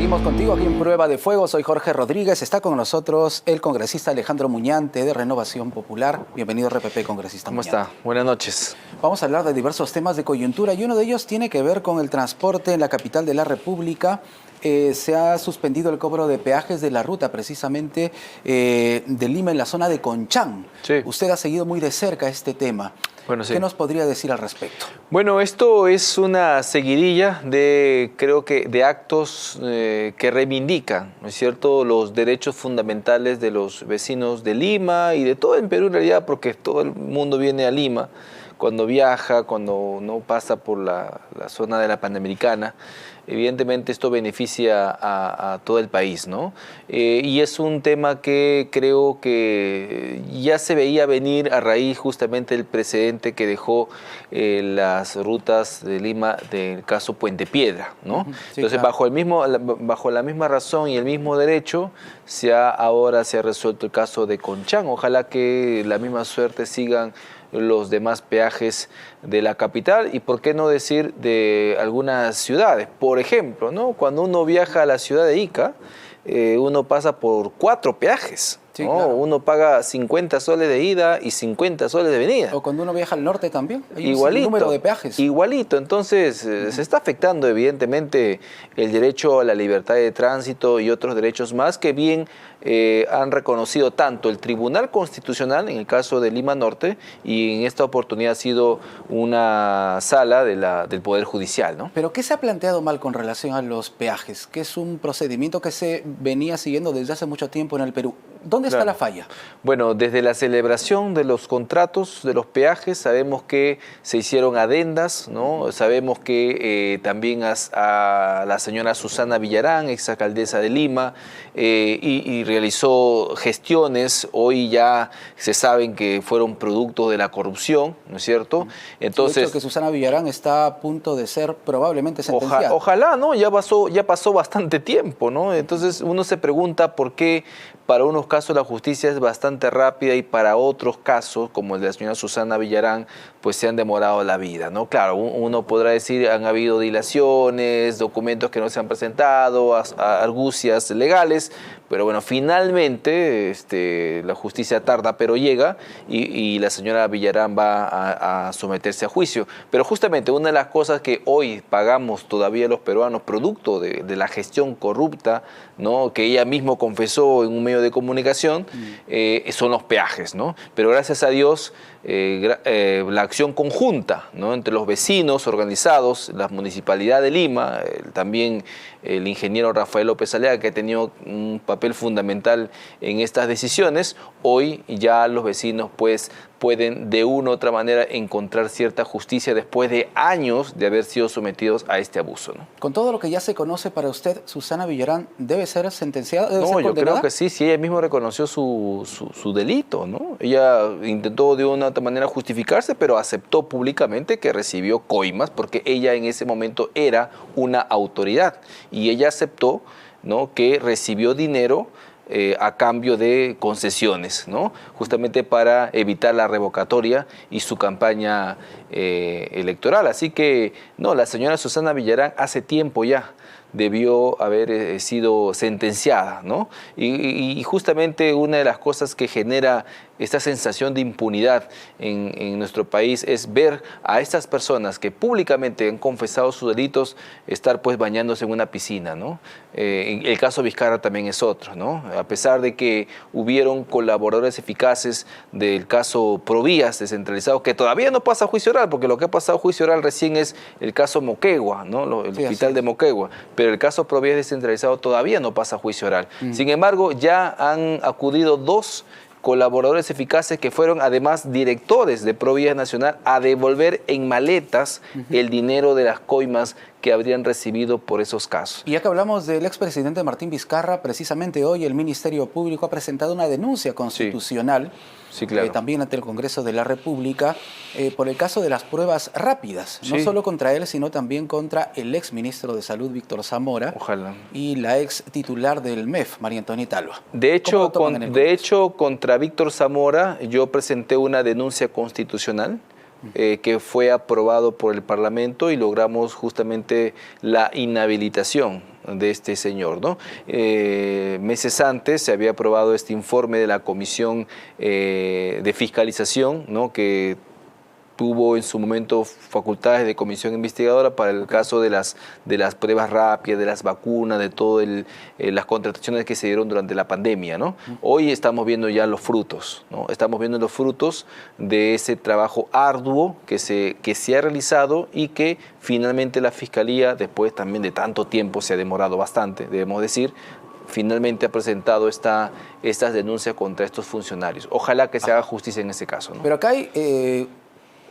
Seguimos contigo aquí en Prueba de Fuego. Soy Jorge Rodríguez. Está con nosotros el congresista Alejandro Muñante de Renovación Popular. Bienvenido RPP, congresista ¿Cómo Muñante. está? Buenas noches. Vamos a hablar de diversos temas de coyuntura y uno de ellos tiene que ver con el transporte en la capital de la República. Se ha suspendido el cobro de peajes de la ruta precisamente de Lima en la zona de Conchán. Sí. Usted ha seguido muy de cerca este tema. Bueno, sí. ¿Qué nos podría decir al respecto? Bueno, esto es una seguidilla de, creo que, de actos que reivindican, ¿no es cierto?, los derechos fundamentales de los vecinos de Lima y de todo el Perú en realidad, porque todo el mundo viene a Lima cuando viaja, cuando no pasa por la zona de la Panamericana. Evidentemente esto beneficia a todo el país, ¿no? Y es un tema que creo que ya se veía venir a raíz justamente del precedente que dejó las rutas de Lima del caso Puente Piedra, ¿no? Sí, Entonces, claro. bajo la misma razón y el mismo derecho, ahora se ha resuelto el caso de Conchán. Ojalá que la misma suerte sigan los demás peajes de la capital y por qué no decir de algunas ciudades. Por ejemplo, ¿no?, cuando uno viaja a la ciudad de Ica, uno pasa por 4 peajes. Sí, ¿no? claro. Uno paga 50 soles de ida y 50 soles de venida. O cuando uno viaja al norte también, hay Igualito, un número de peajes. Igualito, entonces se está afectando evidentemente el derecho a la libertad de tránsito y otros derechos más que bien han reconocido tanto el Tribunal Constitucional en el caso de Lima Norte y en esta oportunidad ha sido una sala del Poder Judicial, ¿no? Pero ¿qué se ha planteado mal con relación a los peajes? Que es un procedimiento que se venía siguiendo desde hace mucho tiempo en el Perú. ¿Dónde está la falla? Bueno, desde la celebración de los contratos de los peajes sabemos que se hicieron adendas, ¿no? Sabemos que también a la señora Susana Villarán, exalcaldesa de Lima, y realizó gestiones, hoy ya se saben que fueron producto de la corrupción, ¿no es cierto? Entonces, de hecho, que Susana Villarán está a punto de ser probablemente sentenciada. Ojalá, ¿no? Ya pasó bastante tiempo, ¿no? Entonces uno se pregunta por qué para unos casos la justicia es bastante rápida y para otros casos, como el de la señora Susana Villarán, pues se han demorado la vida, ¿no? Claro, uno podrá decir han habido dilaciones, documentos que no se han presentado, argucias legales, pero bueno, finalmente la justicia tarda pero llega y la señora Villarán va a someterse a juicio. Pero justamente una de las cosas que hoy pagamos todavía los peruanos, producto de la gestión corrupta, ¿no?, que ella mismo confesó en un medio de comunicación, son los peajes, ¿no? Pero gracias a Dios, la acción conjunta, ¿no?, entre los vecinos organizados, la Municipalidad de Lima, también el ingeniero Rafael López Aliaga, que ha tenido un papel fundamental en estas decisiones, hoy ya los vecinos pues pueden de una u otra manera encontrar cierta justicia después de años de haber sido sometidos a este abuso, ¿no? Con todo lo que ya se conoce para usted, ¿Susana Villarán debe ser sentenciada? ¿Debe ser yo condenada? creo que sí, ella misma reconoció su delito, ¿no? Ella intentó de una u otra manera justificarse, pero aceptó públicamente que recibió coimas porque ella en ese momento era una autoridad y ella aceptó, ¿no?, que recibió dinero a cambio de concesiones, ¿no?, justamente para evitar la revocatoria y su campaña electoral. Así que, no, la señora Susana Villarán hace tiempo ya debió haber sido sentenciada, ¿no? Y justamente una de las cosas que genera esta sensación de impunidad en nuestro país es ver a estas personas que públicamente han confesado sus delitos estar pues bañándose en una piscina, ¿no? El caso Vizcarra también es otro, ¿no? A pesar de que hubieron colaboradores eficaces del caso Provías descentralizado, que todavía no pasa a juicio oral, porque lo que ha pasado a juicio oral recién es el caso Moquegua, ¿no? El hospital de Moquegua, pero el caso Provías descentralizado todavía no pasa a juicio oral. Sin embargo, ya han acudido 2 colaboradores eficaces que fueron además directores de Provías Nacional a devolver en maletas el dinero de las coimas que habrían recibido por esos casos. Y ya que hablamos del expresidente Martín Vizcarra, precisamente hoy el Ministerio Público ha presentado una denuncia constitucional, sí, claro, también ante el Congreso de la República, por el caso de las pruebas rápidas, no sí, solo contra él, sino también contra el ex ministro de Salud, Víctor Zamora, ojalá, y la ex titular del MEF, María Antonieta Alba. De hecho, contra Víctor Zamora yo presenté una denuncia constitucional que fue aprobado por el Parlamento y logramos justamente la inhabilitación de este señor, ¿no? Meses antes se había aprobado este informe de la Comisión de Fiscalización, ¿no? Que tuvo en su momento facultades de comisión investigadora para el caso de las pruebas rápidas, de las vacunas, de todas las contrataciones que se dieron durante la pandemia, ¿no? Hoy estamos viendo ya los frutos, ¿no? Estamos viendo los frutos de ese trabajo arduo que se ha realizado y que finalmente la Fiscalía, después también de tanto tiempo, se ha demorado bastante, debemos decir, finalmente ha presentado estas denuncias contra estos funcionarios. Ojalá que se haga justicia en ese caso, ¿no? Pero acá hay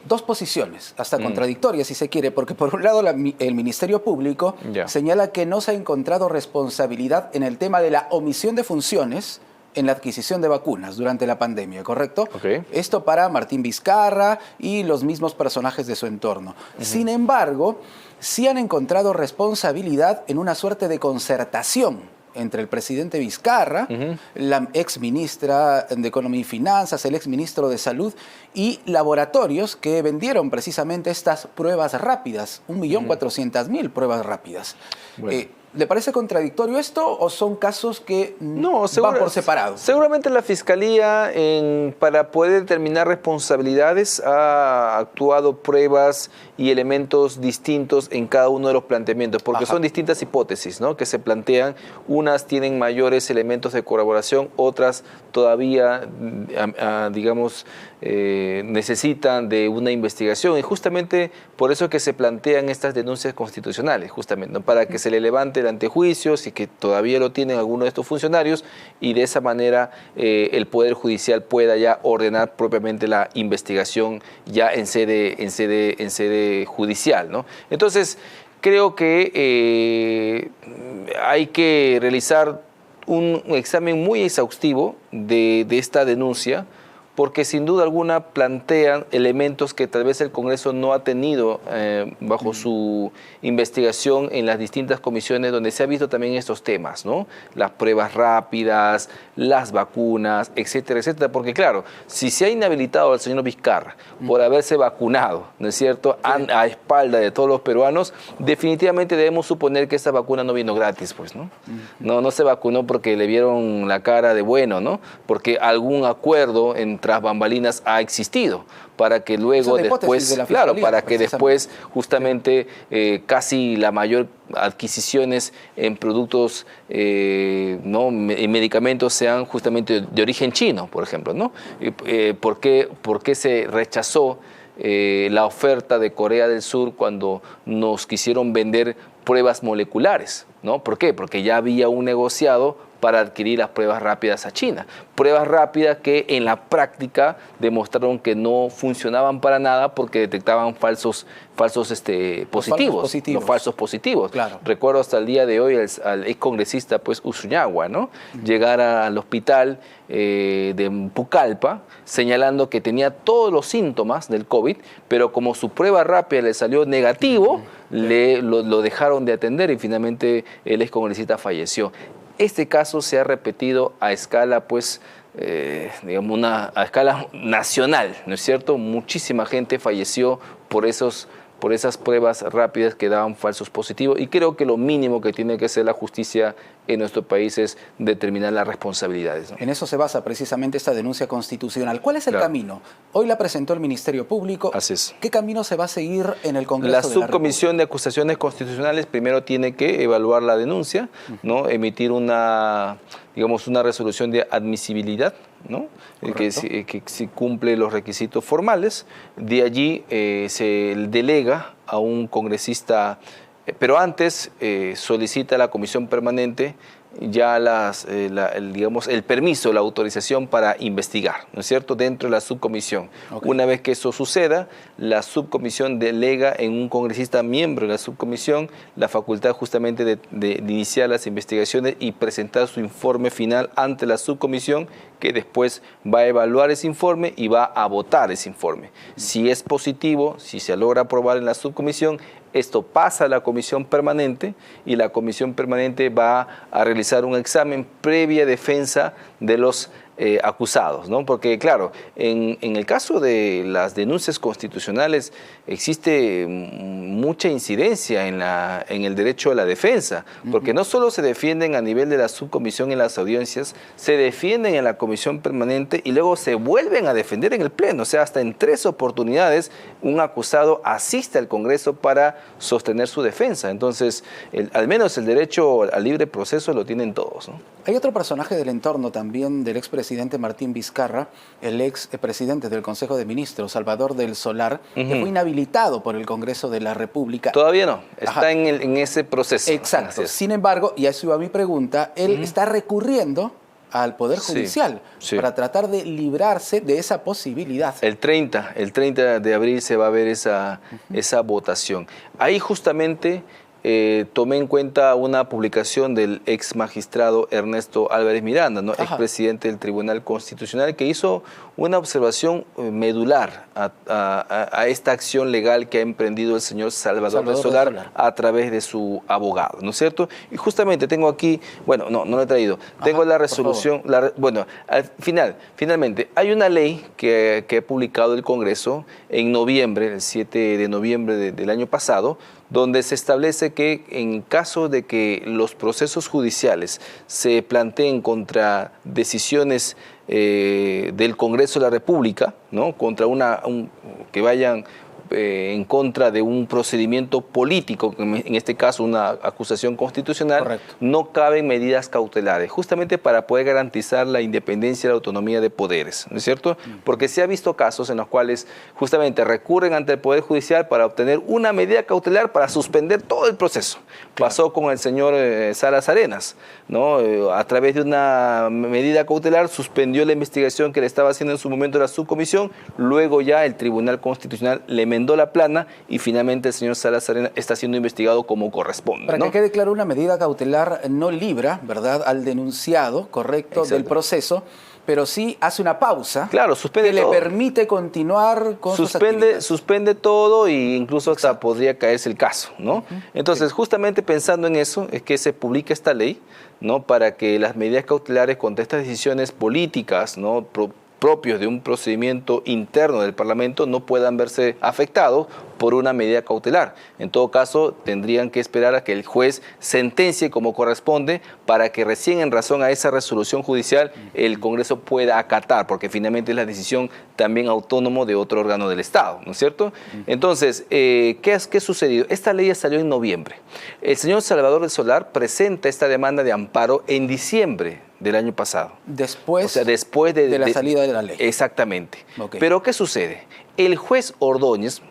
dos posiciones, hasta contradictorias si se quiere, porque por un lado el Ministerio Público señala que no se ha encontrado responsabilidad en el tema de la omisión de funciones en la adquisición de vacunas durante la pandemia, ¿correcto? Okay. Esto para Martín Vizcarra y los mismos personajes de su entorno. Sin embargo, sí han encontrado responsabilidad en una suerte de concertación entre el presidente Vizcarra, la exministra de Economía y Finanzas, el exministro de Salud y laboratorios que vendieron precisamente estas pruebas rápidas, 1.400.000 pruebas rápidas. Bueno. ¿Le parece contradictorio esto o son casos que van por separado? Seguramente la Fiscalía, para poder determinar responsabilidades, ha actuado pruebas y elementos distintos en cada uno de los planteamientos, porque son distintas hipótesis, ¿no?, que se plantean. Unas tienen mayores elementos de colaboración, otras todavía, digamos, necesitan de una investigación, y justamente por eso es que se plantean estas denuncias constitucionales, justamente, ¿no?, para que se le levante el antejuicio, si que todavía lo tienen algunos de estos funcionarios, y de esa manera el Poder Judicial pueda ya ordenar propiamente la investigación ya en sede judicial, ¿no? Entonces, creo que hay que realizar un examen muy exhaustivo de esta denuncia, porque sin duda alguna plantean elementos que tal vez el Congreso no ha tenido bajo su investigación en las distintas comisiones donde se ha visto también estos temas, ¿no? Las pruebas rápidas, las vacunas, etcétera, etcétera. Porque claro, si se ha inhabilitado al señor Vizcarra por haberse vacunado, ¿no es cierto?, a espalda de todos los peruanos, definitivamente debemos suponer que esta vacuna no vino gratis, pues, ¿no? No se vacunó porque le vieron la cara de bueno, ¿no? Porque algún acuerdo entre tras bambalinas ha existido, para que luego después, claro, para que después justamente casi la mayor adquisiciones en productos, ¿no?, en medicamentos sean justamente de origen chino, por ejemplo, ¿no? ¿Por qué se rechazó la oferta de Corea del Sur cuando nos quisieron vender pruebas moleculares, ¿no? ¿Por qué? Porque ya había un negociado para adquirir las pruebas rápidas a China. Pruebas rápidas que en la práctica demostraron que no funcionaban para nada porque detectaban falsos positivos. Los falsos positivos. Claro. Recuerdo hasta el día de hoy al excongresista pues, Usuñagua, ¿no?, llegar al hospital de Pucallpa señalando que tenía todos los síntomas del COVID, pero como su prueba rápida le salió negativo, lo dejaron de atender y finalmente el excongresista falleció. Este caso se ha repetido a escala, pues, digamos, a escala nacional, ¿no es cierto? Muchísima gente falleció por esas pruebas rápidas que daban falsos positivos, y creo que lo mínimo que tiene que hacer la justicia en nuestro país es determinar las responsabilidades, ¿no? En eso se basa precisamente esta denuncia constitucional. ¿Cuál es el camino? Hoy la presentó el Ministerio Público. Así es. ¿Qué camino se va a seguir en el Congreso La de la subcomisión de acusaciones constitucionales primero tiene que evaluar la denuncia, ¿no?, emitir una resolución de admisibilidad, ¿no?, que si cumple los requisitos formales. De allí se delega a un congresista, pero antes solicita a la comisión permanente ya el permiso, la autorización para investigar, ¿no es cierto?, dentro de la subcomisión. Okay. Una vez que eso suceda, la subcomisión delega en un congresista miembro de la subcomisión la facultad justamente de iniciar las investigaciones y presentar su informe final ante la subcomisión, que después va a evaluar ese informe y va a votar ese informe. Si es positivo, si se logra aprobar en la subcomisión, esto pasa a la comisión permanente, y la comisión permanente va a realizar un examen previa defensa de los acusados, ¿no? Porque, claro, en el caso de las denuncias constitucionales existe mucha incidencia en el derecho a la defensa, porque no solo se defienden a nivel de la subcomisión en las audiencias, se defienden en la comisión permanente y luego se vuelven a defender en el pleno. O sea, hasta en 3 oportunidades un acusado asiste al Congreso para sostener su defensa. Entonces, al menos el derecho al libre proceso lo tienen todos, ¿no? Hay otro personaje del entorno también del expresidente Martín Vizcarra, el expresidente del Consejo de Ministros, Salvador del Solar, que fue inhabilitado por el Congreso de la República. Todavía no, está en ese proceso. Exacto. Sin embargo, y a eso iba mi pregunta, él está recurriendo al Poder Judicial para tratar de librarse de esa posibilidad. El 30 de abril se va a ver esa votación. Ahí justamente tomé en cuenta una publicación del ex magistrado Ernesto Álvarez Miranda, ¿no? Expresidente del Tribunal Constitucional, que hizo una observación medular a esta acción legal que ha emprendido el señor Salvador de Solar a través de su abogado, ¿no es cierto? Y justamente tengo aquí, bueno, no lo he traído, tengo la resolución, bueno, finalmente, hay una ley que ha publicado el Congreso en noviembre, el 7 de noviembre del año pasado, donde se establece que en caso de que los procesos judiciales se planteen contra decisiones del Congreso de la República, ¿no? Contra que vayan en contra de un procedimiento político, en este caso una acusación constitucional, correcto, no caben medidas cautelares, justamente para poder garantizar la independencia y la autonomía de poderes, ¿no es cierto? Porque se ha visto casos en los cuales justamente recurren ante el Poder Judicial para obtener una medida cautelar para suspender todo el proceso. Claro. Pasó con el señor Salas Arenas, ¿no? A través de una medida cautelar suspendió la investigación que le estaba haciendo en su momento la subcomisión, luego ya el Tribunal Constitucional le enmendó la plana y finalmente el señor Salas Arenas está siendo investigado como corresponde. Para que quede claro, una medida cautelar no libra, ¿verdad?, al denunciado, correcto, del proceso, pero sí hace una pausa, claro, suspende que todo, le permite continuar con sus actividades. Suspende todo e incluso hasta podría caerse el caso, ¿no? Entonces, justamente pensando en eso, es que se publica esta ley, ¿no? Para que las medidas cautelares contra estas decisiones políticas, ¿no?, propios de un procedimiento interno del Parlamento no puedan verse afectados por una medida cautelar. En todo caso, tendrían que esperar a que el juez sentencie como corresponde para que recién en razón a esa resolución judicial el Congreso pueda acatar, porque finalmente es la decisión también autónomo de otro órgano del Estado, ¿no es cierto? Entonces, ¿qué ha sucedido? Esta ley ya salió en noviembre. El señor Salvador del Solar presenta esta demanda de amparo en diciembre del año pasado. Después, o sea, después de la salida de la ley. Exactamente. Okay. Pero ¿qué sucede? El juez Ordóñez,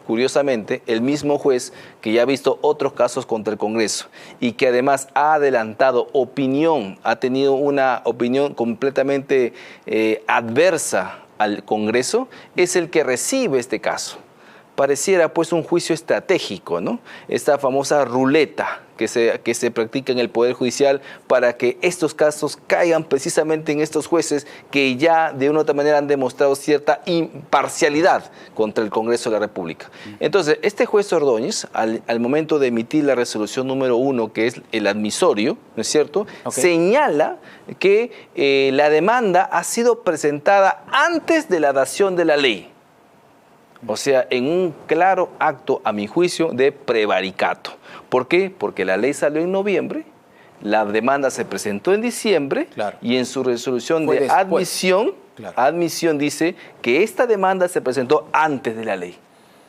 curiosamente, el mismo juez que ya ha visto otros casos contra el Congreso y que además ha adelantado opinión, ha tenido una opinión completamente adversa al Congreso, es el que recibe este caso. Pareciera pues un juicio estratégico, ¿no? Esta famosa ruleta que se practica en el Poder Judicial para que estos casos caigan precisamente en estos jueces que ya de una u otra manera han demostrado cierta imparcialidad contra el Congreso de la República. Entonces, este juez Ordóñez, al momento de emitir la resolución número 1, que es el admisorio, ¿no es cierto?, señala que la demanda ha sido presentada antes de la dación de la ley. O sea, en un claro acto, a mi juicio, de prevaricato. ¿Por qué? Porque la ley salió en noviembre, la demanda se presentó en diciembre, y en su resolución de admisión dice que esta demanda se presentó antes de la ley.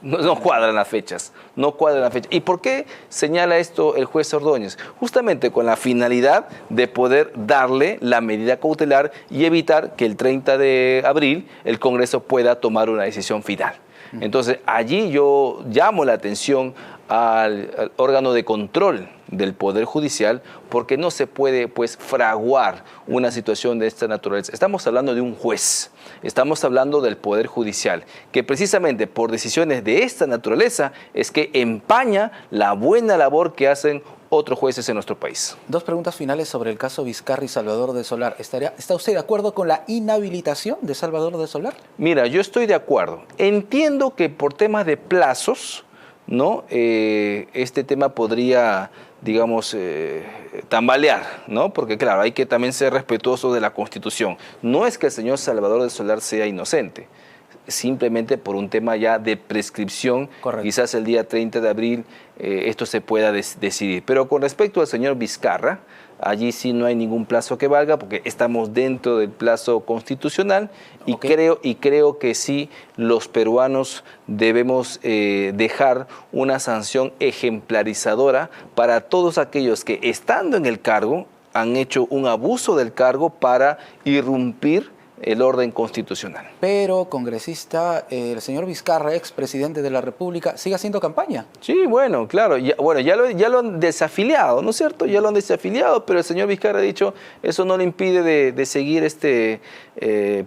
No cuadran las fechas, no cuadran las fechas. ¿Y por qué señala esto el juez Ordóñez? Justamente con la finalidad de poder darle la medida cautelar y evitar que el 30 de abril el Congreso pueda tomar una decisión final. Entonces, allí yo llamo la atención al órgano de control del Poder Judicial, porque no se puede pues fraguar una situación de esta naturaleza. Estamos hablando de un juez, estamos hablando del Poder Judicial, que precisamente por decisiones de esta naturaleza es que empaña la buena labor que hacen otros jueces en nuestro país. Dos preguntas finales sobre el caso Vizcarra y Salvador de Solar. ¿Está usted de acuerdo con la inhabilitación de Salvador de Solar? Mira, yo estoy de acuerdo. Entiendo que por temas de plazos ¿no? Este tema podría, digamos, tambalear, ¿no? Porque claro, hay que también ser respetuoso de la Constitución. No es que el señor Salvador de Solar sea inocente, simplemente por un tema ya de prescripción. Correcto. Quizás el día 30 de abril esto se pueda decidir. Pero con respecto al señor Vizcarra, allí sí no hay ningún plazo que valga porque estamos dentro del plazo constitucional y, creo que sí los peruanos debemos dejar una sanción ejemplarizadora para todos aquellos que estando en el cargo han hecho un abuso del cargo para irrumpir el orden constitucional. Pero, congresista, el señor Vizcarra, expresidente de la República, sigue haciendo campaña. Sí, bueno, claro, ya lo han desafiliado, ¿no es cierto? Ya lo han desafiliado, pero el señor Vizcarra ha dicho, eso no le impide de seguir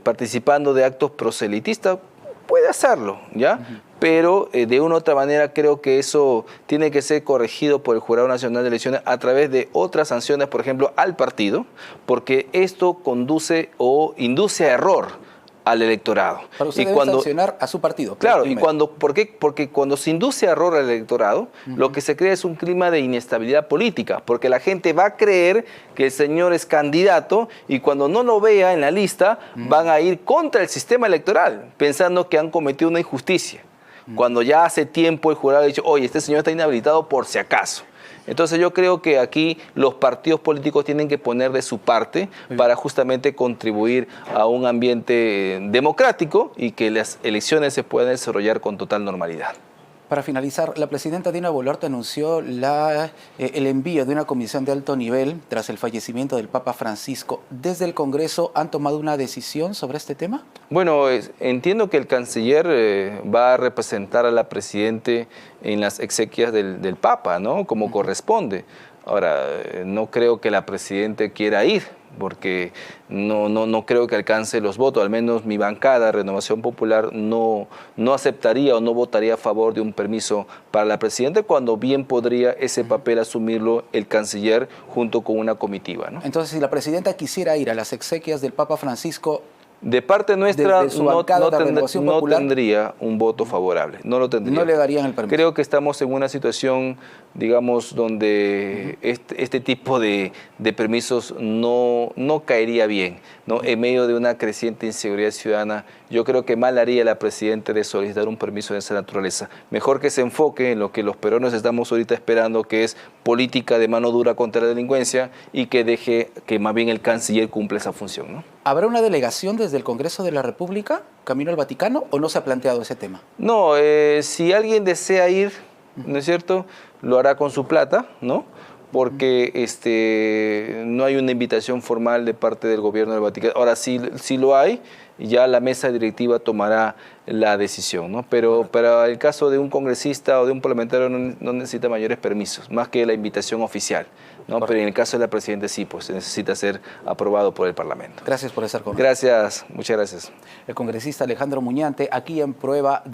participando de actos proselitistas. Puede hacerlo, ¿ya? Pero de una u otra manera creo que eso tiene que ser corregido por el Jurado Nacional de Elecciones a través de otras sanciones, por ejemplo, al partido, porque esto conduce o induce a error al electorado. Para usted debe sancionar a su partido. Claro, ¿por qué? Porque cuando se induce a error al electorado, lo que se crea es un clima de inestabilidad política, porque la gente va a creer que el señor es candidato y cuando no lo vea en la lista van a ir contra el sistema electoral, pensando que han cometido una injusticia. Cuando ya hace tiempo el jurado ha dicho, oye, este señor está inhabilitado por si acaso. Entonces yo creo que aquí los partidos políticos tienen que poner de su parte para justamente contribuir a un ambiente democrático y que las elecciones se puedan desarrollar con total normalidad. Para finalizar, la presidenta Dina Boluarte anunció el envío de una comisión de alto nivel tras el fallecimiento del Papa Francisco. ¿Desde el Congreso han tomado una decisión sobre este tema? Bueno, entiendo que el canciller va a representar a la presidenta en las exequias del Papa, ¿no? Como corresponde. Ahora, no creo que la presidenta quiera ir, porque no creo que alcance los votos, al menos mi bancada, Renovación Popular, no aceptaría o no votaría a favor de un permiso para la presidenta, cuando bien podría ese papel asumirlo el canciller junto con una comitiva, ¿no? Entonces, si la presidenta quisiera ir a las exequias del Papa Francisco, de parte nuestra no Popular, tendría un voto favorable, no lo tendría. No le darían el permiso. Creo que estamos en una situación, digamos, donde este tipo de permisos no caería bien, ¿no? En medio de una creciente inseguridad ciudadana, yo creo que mal haría la presidenta de solicitar un permiso de esa naturaleza. Mejor que se enfoque en lo que los peruanos estamos ahorita esperando, que es política de mano dura contra la delincuencia, y que deje que más bien el canciller cumpla esa función, ¿no? ¿Habrá una delegación desde el Congreso de la República camino al Vaticano o no se ha planteado ese tema? No, si alguien desea ir, ¿no es cierto?, lo hará con su plata, ¿no? Porque no hay una invitación formal de parte del gobierno del Vaticano. Ahora sí lo hay, ya la mesa directiva tomará la decisión, ¿no? Pero para el caso de un congresista o de un parlamentario no necesita mayores permisos, más que la invitación oficial, ¿no? Pero en el caso de la presidenta sí, pues necesita ser aprobado por el Parlamento. Gracias por estar con nosotros. Gracias, muchas gracias. El congresista Alejandro Muñante, aquí en Prueba de